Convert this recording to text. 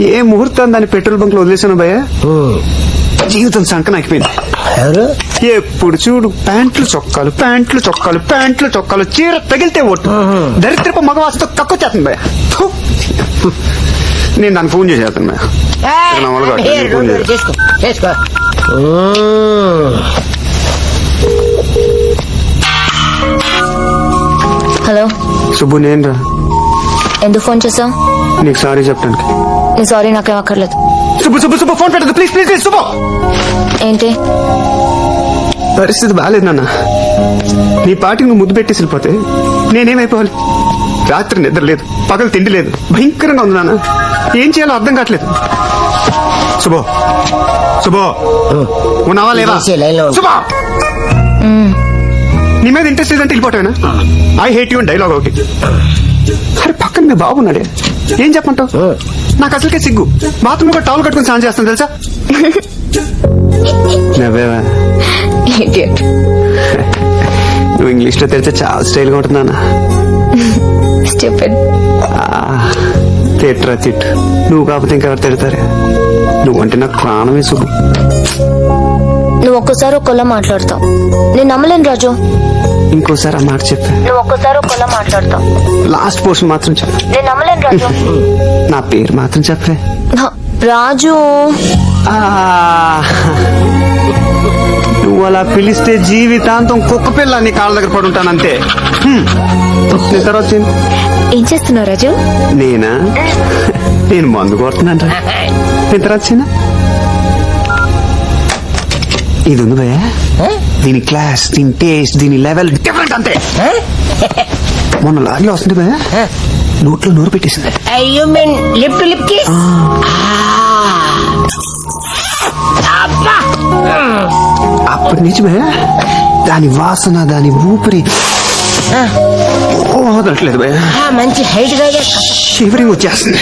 ఏ ముహూర్తం దాన్ని petrol bunk లో వదిలేసాను భయ్య, జీవితం సంకనాకిపోయింది. ఎవరు? ఎప్పుడు చూడు ప్యాంట్లు చొక్కాలు ప్యాంట్లు చొక్కాలు ప్యాంట్లు చొక్కాలు, చీర తగిలితే ఒట్టు, దరిద్రపు మగవాసతో కక్కొచ్చేస్తుంది భయ్య. నేను దానికి ఫోన్ చేసేస్తాను భయ్య. నా వల్ల కాదు, నేను ఫోన్ చేస్తాను. హలో సుబ్బు, నేను రా. ఎందుకు ఫోన్ చేసావు? నీకు సారీ చెప్పడానికి. నీ సారీ నాకేం అక్కర్లేదు. సుబ్బు సుబ్బు సుబ్బు ఫోన్ పెట్టదు ప్లీజ్ ప్లీజ్ ప్లీజ్. సుబ్బు, ఏంటి? పరిస్థితి బాగాలేదు నాన్న. నీ పాటికి నువ్వు ముద్దు పెట్టేసి వెళ్ళిపోతే నేనేమైపోవాలి? రాత్రి నిద్ర లేదు, పగలు తిండి లేదు, భయంకరంగా ఉంది నాన్న. ఏం చేయాలో అర్థం కావట్లేదు. శుభో శుభో, ఉన్నావా లేవా? శుభో, నీ మీద ఇంట్రెస్ట్ లేదంటే వెళ్ళిపోతావేనా? ఐ హేట్ యూ అని డైలాగ్ ఒకటి. అరే పక్కన మీ బాబు ఉన్నాడే, ఏం చెప్పంటావు? నాకు అసలుకే సిగ్గు. బాత్రూమ్ లో టవల్ కట్టుకుని స్నానం చేస్తాను తెలుసా? నవ్వేవా? నువ్వు ఇంగ్లీష్ లో తెలిస్తే చాలా స్టైల్ గా ఉంటుంది నాన్న. తిట్టరా తిట్టు, నువ్వు కాకపోతే ఇంకెవరు తిడతారు? నువ్వంటే నాకు ప్రాణమే సుబ్బు. నువ్వు ఒక్కసారి ఒక్కలా మాట్లాడతావు, నేను నమ్మలేను రాజు. ఇంకోసారి ఆ మాట చెప్పా. నువ్వు ఒక్కసారి ఒక్కలా మాట్లాడతావు. లాస్ట్ పోర్షన్ మాత్రం చెప్పు. నేను నమ్మలేను రాజు. నా పేరు మాత్రం చెప్పే. రాజు, నువ్వు అలా పిలిస్తే జీవితాంతం కుక్క పిల్ల నీ కాళ్ళ దగ్గర పడి ఉంటానంతే. నేను తర్వాత ఏం చేస్తున్నావు రాజు? నేనా? నేను మందు కొడుతున్నాను రా. నేను తర్వాత చిన్న ఇది ఉంది భయ, దీని క్లాస్, దీని టేస్ట్, దీని లెవెల్ డిఫరెంట్ అంతే. మొన్న లారీలో వస్తుంది భయ, నోట్లో నోరు పెట్టేసింది. అప్పటి నుంచి భయ దాని వాసన, దాని ఊపిరి వదలట్లేదు భయ. మంచి హైట్ గా షివరింగ్ వచ్చేస్తుంది.